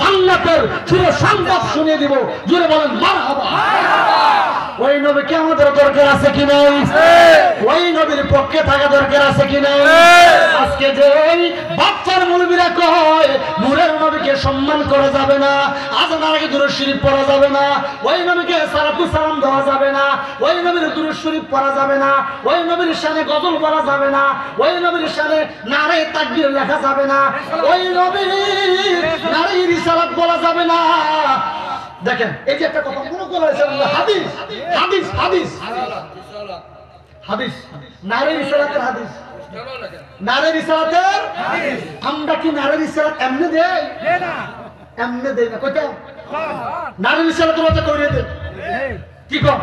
জান্নাতের চির সংবাদ শুনিয়ে দিব। জোরে বলেন মারহাবা। ওই নবীকে আমাদের দরকার আছে কি নাই? ওই নবীর পক্ষে থাকা দরকার আছে কি নাই? আজকে যে বাচ্চার মুলবিরা কয় নূরের নবীকে সম্মান করা যাবে না, আজানের আগে দুরূদ শরীফ পড়া যাবে না, ওই নবীকে সালাতু সালাম দেওয়া যাবে না, ওই নবীর দুরূদ শরীফ পড়া যাবে না, ওই নবীর শানে গজল পড়া যাবে না, ওই নবীর শানে নারে তাকবীর লেখা যাবে না, ওই নবীর নারে রিসালাত বলা যাবে না। দেখেন এই যে একটা কথা মনে করেছেন, হাদিস হাদিস হাদিস হাদিস নারে রিসালাতের হাদিস, নারে রিসালাতের হাদিস। আমরা কি নারে রিসালাত এমনি দেই? না, এমনি দেই না। কইটা নারে রিসালাত ওটা করে দেই কি কম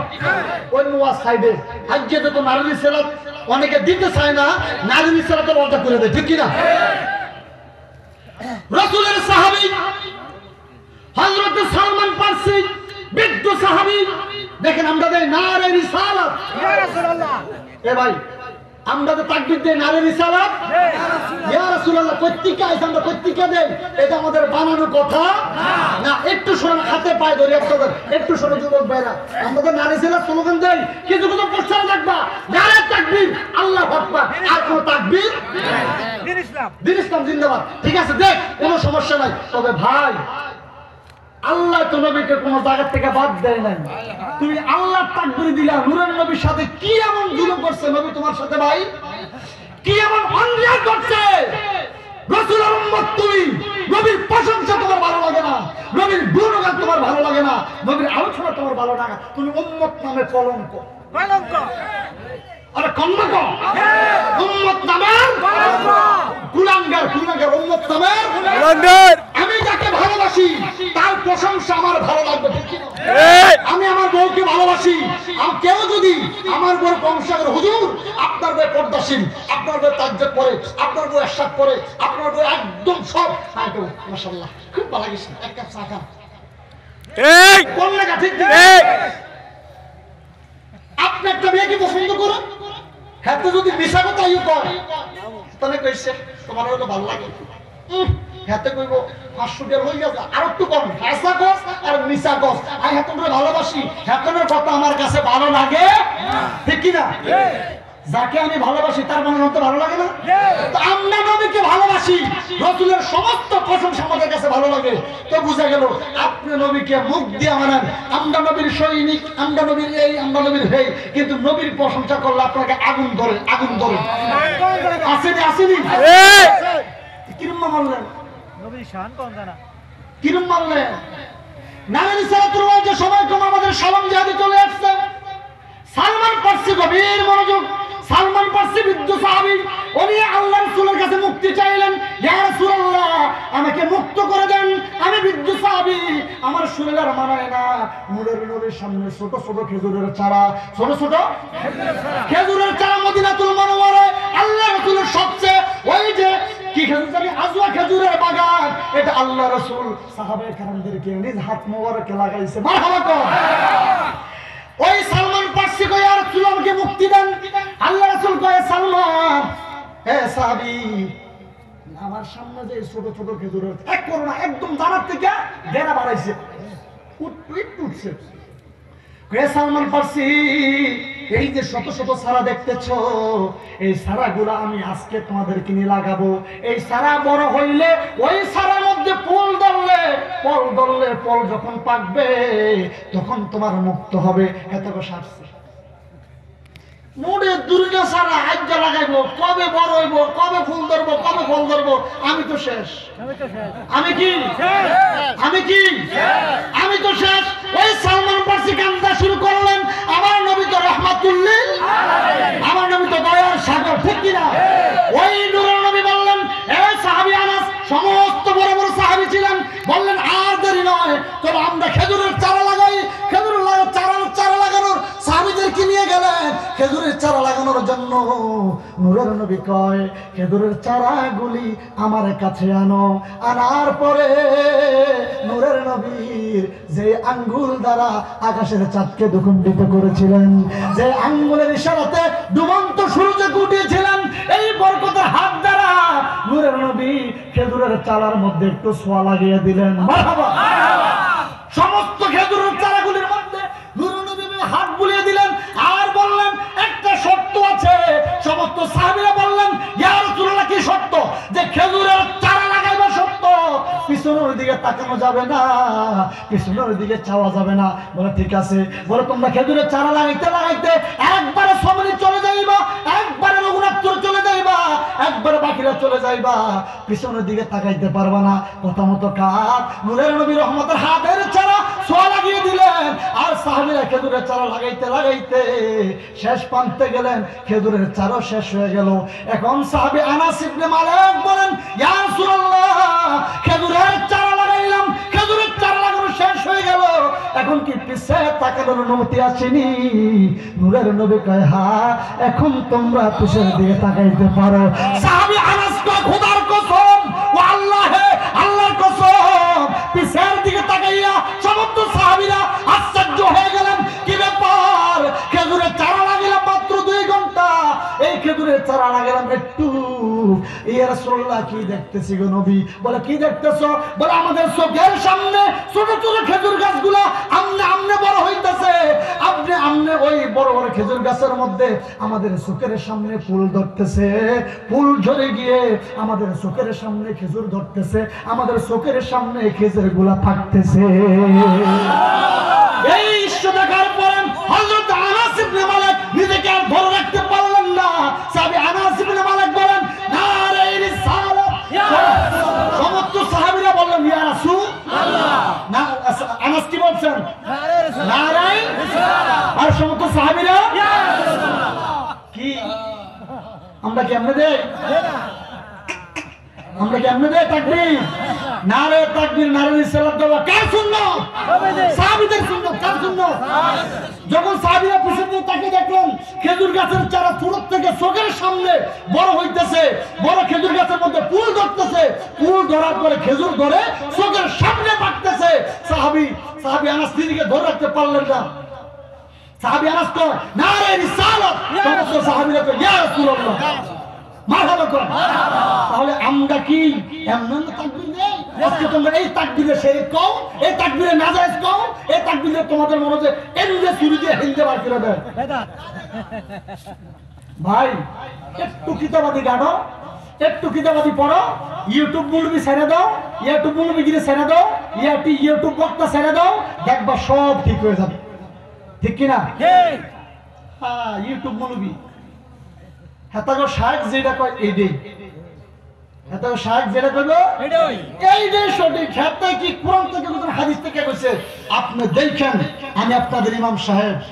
ওই মুয়া সাইডে আজকে তো নারে রিসালাত অনেকে দিতে চায় না, নারে রিসালাত ওটা করে দেয়, ঠিক কি না? রাসূলের সাহাবী হযরত সালমান ফারসি বৃদ্ধ সাহাবী, দেখেন আমরা দেই নারে রিসালাত ইয়া রাসূলুল্লাহ। এ ভাই আমরা তো তাকবীর দেই নারে রিসালাত ইয়া রাসূলুল্লাহ। কর্তৃকা আইছে আমরা কর্তৃকা দেই, এটা আমাদের বানানো কথা না। একটু শুনুন, হাতে পায়ে ধরে একটু শুনুন যুবক ভাইরা, আমরা তো নারে রিসালাত স্লোগান দেই, কিছু কিছু পোস্টার দেখবা নারে তাকবীর আল্লাহু আকবার, আর কোন তাকবীর দিন ইসলাম, দিন ইসলাম জিন্দাবাদ। ঠিক আছে দেখ, কোনো সমস্যা নাই। তবে ভাই আল্লাহ তো নবীকে কোন জায়গা থেকে বাদ দেয় নাই। তুমি আল্লাহ তাকবীর দিলা, নূরের নবীর সাথে কি এমন জুলুম করছে নবী তোমার সাথে? ভাই কি এমন অন্যায় করছে? রাসূলের উম্মত তুমি, নবীর প্রশংসা তোমার ভালো লাগে না, নবীর গুণগান তোমার ভালো লাগে না, নবীর আলোচনা তোমার ভালো লাগে না, তুমি উম্মত নামে কলঙ্ক। কলঙ্ক আরে কলঙ্ক, উম্মত নামের কলঙ্ক, কুলাঙ্গার কুলাঙ্গার উম্মত নামের কুলাঙ্গার। আমি যাকে ভালোবাসি তার প্রশংসা আমার ভালো লাগবে, ঠিক কি না? আমি আমার বউকে ভালোবাসি, কেউ যদি আমার বউ প্রশংসা করে, হুজুর আপনার বউ পর্দাশীল, আপনার বউ তাজ্জুদ পড়ে, আপনার বউ ইরশাদ পড়ে, আপনার বউ একদম সব মাশাআল্লাহ খুব ভালো লাগছে, এক কাপ চা খান, ঠিক কোন লাগা? ঠিক ঠিক। আপনি একটা মেয়েকে পছন্দ করেন, হ্যাঁ তো যদি মিশা কথা ইউ কয় তাহলে কইছে তোমার হলো ভালো লাগে, হাতে কইব 500 টাকা হই গেছে, আর একটু কম হাসা কস আর মিশা কস, আই হ্যাঁ তোমরা ভালোবাসি, হ্যাঁ কথা আমার কাছে ভালো লাগে, ঠিক কি না? যাকে আমি ভালোবাসি তার মনে হতে ভালো লাগে না? তো আমরা নবীকে ভালোবাসি, রাসূলের সমস্ত প্রশংসা আমাদের কাছে ভালো লাগে। তো বুঝা গেল আপনি নবীকে মুখ দিয়ে মানেন, আমরা নবীর সৈনিক, আমরা নবীর এই, আমরা নবীর হেই, কিন্তু নবীর প্রশংসা করলে আপনাকে আগুন ধরে, আগুন ধরে। আসেনি আসেনি কিরম মারলেন নবীর শান কোন জানা, কিরম মারলেন? নারে রিসালাতুর ওয়াজে সময় কম, আমাদের সালাম জিহাদে চলে আসছে। সালমান ফারসি গভীর মনোযোগ, সালমান ফারসি বৃদ্ধ সাহাবী, উনি আল্লাহর রাসূলের কাছে মুক্তি চাইলেন। ইয়া রাসূলুল্লাহ আমাকে মুক্ত করে দেন, আমি বৃদ্ধ সাহাবী, আমার শরীর আর মানায় না। নূরের নবীর সামনে ছোট ছোট খেজুরের চারা, ছোট ছোট খেজুরের চারা মদিনাতুল মুনাওয়ারায় আল্লাহর রাসূলের সবচেয়ে ওই যে কি খেজুর জানি, আজওয়া খেজুরের বাগান, এটা আল্লাহ রাসূল সাহাবায়ে কেরামদেরকে নিজ হাত মোবারকে লাগাইছে। মারহাবা কর। ওই সালমান ফারসি কয় আর রাসূলকে মুক্তি দেন, আল্লাহ রাসূল কয় সালমান হে সাহাবী আমার সামনে যে ছোট ছোট খেজুরের এক করোনা একদম জানার থেকে বেড়া বাড়াইছে, উঠছে। হে সালমান ফারসি এই যে শত শত সারা দেখতেছো, এই সারাগুলো আমি আজকে তোমাদের কিনে লাগাবো। এই সারা বড় হইলে ওই সারার মধ্যে ফুল ধরলে, ফল ধরলে, ফল যখন পাকবে তখন তোমার মুক্ত হবে। এত কথা আসছে মোড়ে দুর্গা সারা আজ্ঞা লাগাইবো, কবে বড় হইব, কবে ফুল ধরবো, কবে ফল ধরবো, আমি তো শেষ, আমি কি আমি কি আমি তো শেষ। ওই সালমান ফারসি কান্দা শুরু করলেন, আমার নবী তো রাহমাতুল্লিল আলামিন, আমার নবী তো দয়ার সাগর, ঠিক কি না? ওই নূরের নবী বললেন, এ সাহাবী আনাস, সমস্ত বড় বড় সাহাবী ছিলেন, বললেন আর দেরি নয়, তবে আমরা খেজুরের চারা লাগাই। খেজুরের চারা লাগানোর সাহাবীদেরকে নিয়ে গেলেন খেজুরের চারা লাগানোর জন্য। নূরের নবী কয় খেজুরের চারাগুলি আমার কাছে আনো। আনার পরে নূরের নবীর যে আঙ্গুল দ্বারা আকাশের চাঁদকে দ্বিখণ্ডিত করেছিলেন, যে আঙ্গুলের ইশারাতে ডুবন্ত সূর্যকে উঠিয়েছিলেন, এই বরকতের হাত দ্বারা নূরের নবী খেজুরের চালার মধ্যে একটু ছোঁয়া লাগিয়ে দিলেন। মারহাবা। সমস্ত খেজুরের চারাগুলির মধ্যে নূরে নবী হাত বুলিয়ে দিলেন আর বললেন একটা শর্ত আছে। সমস্ত সাহাবীরা বললেন ইয়া রাসূলুল্লাহ কি শর্ত? যে খেজুরের চারা লাগাইবা শর্ত, পিছনের দিকে তাকানো যাবে না, পিছনের দিকে চাওয়া যাবে না। বলে ঠিক আছে। বলে তোমরা খেজুরের চারা লাগাইতে লাগাইতে একবারে সমনি চলে যাইবা, একবারে রঘুনাথপুর চলে যাইবা, একবারে বাকিরা চলে যাইবা, পিছনের দিকে তাকাইতে পারবা না। কথা মতো কাজ নূরের নবী রহমতের হাতের চারা ছোঁয়া লাগিয়ে দিলেন আর সাহাবীরা খেজুরের চারা লাগাইতে লাগাইতে শেষ প্রান্তে গেলেন, খেজুরের চারা শেষ হয়ে গেল। এখন সাহাবী আনাস ইবনে মালিক বলেন ইয়া রাসূলুল্লাহ খেজুরের চারা লাগাইলাম, খেজুরের চারা লাগানো শেষ হয়ে গেল, এখন কি পিছে তাকানোর অনুমতি আসেনি? নূরের নবী কয় হ্যাঁ, এখন তোমরা পিছের দিকে তাকাইতে পারো। সাহাবী আনাস কয় খোদার কসম, ও আল্লাহে আল্লাহর কসম, পিছের দিকে তাকাইয়া সমস্ত সাহাবীরা আশ্চর্য হয়ে গেলেন। কি ব্যাপার? খেজুরের চারা লাগাইলাম মাত্র 2 ঘন্টা, এই খেজুরের চারা লাগাইলাম একটু। ইয়া রাসূলুল্লাহ কি দেখতেছি গো নবী? বলে কি দেখতেছো? বলে আমাদের চোখের সামনে ছোট ছোট খেজুর গাছগুলা আমনে আমনে বড় হইতাছে, আমনে আমনে ওই বড় বড় খেজুর গাছের মধ্যে আমাদের চোখের সামনে ফুল ধরতেছে, ফুল ঝরে গিয়ে আমাদের চোখের সামনে খেজুর ধরতেছে, আমাদের চোখের সামনে খেজুর গুলা থাকতেছে। এই দৃশ্য দেখার পরে হযরত আনাস ইবনে মালিক নিজেকে আর ধরে রাখতে পারলেন না। সাহাবী আনাস ইবনে মালিক বলেন নারে রিসালাত। সমস্ত সাহাবীরা বললেন ইয়া রাসূলুল্লাহ। না আনাস কি বলছেন? নারে রিসালাত। আর সমস্ত সাহাবীরা ইয়া রাসূলুল্লাহ। কি আমরা কি এমনি দেই? আমরা কি এমনি দেই তাকবীর? নারে তাকবীর নারে রিসালাত দেওয়া কার সুন্নাত? সাহাবীদের সুন্নাত। কার সুন্নাত? যখন সাহাবীরা পিছন দিয়ে তাকিয়ে দেখলেন খেজুর গাছের চারা ছোট থেকে চোখের সামনে বড় হইতেছে, বড় খেজুর গাছের মধ্যে ফুল ধরতেছে, ফুল ধরার পরে খেজুর ধরে চোখের সামনে পাকতেছে, সাহাবী আনাস নিজেকে ধরে রাখতে পারলেন না। সাহাবী আনাস তো নারে রিসালাত, সমস্ত সাহাবীরা তো ইয়া রাসূলুল্লাহ মারহাবা করেন। তাহলে আমরা কি এমন তাকবীর নেই? আজকে তোমরা এই তাকবীরে শিরক কও, এই তাকবীরে নাজায়েজ কও, এই তাকবীরে তোমাদের মনে যে এমনি ছুরি দিয়ে হিলতে বার করে দেয়। ভাই একটু কিতাবাদি গাড়ো, একটু কিতাবাদি পড়ো, ইউটিউব মুলবি ছেড়ে দাও, ইউটিউব মুলবি গিরে ছেড়ে দাও, ইউটিউব বক্তা ছেড়ে দাও, দেখবা সব ঠিক হয়ে যাবে। ঠিক কিনা? হ্যাঁ, ইউটিউব মুলবি হেতাগো শায়েখ যেটা কয় এইটাই, হেতাগো শায়েখ যেটা কইলো এইটাই সঠিক। হেতা কি কোরআন থেকে হাদিস থেকে কইছে আপনি দেখেন, আমি আপনাদের ইমাম সাহেব।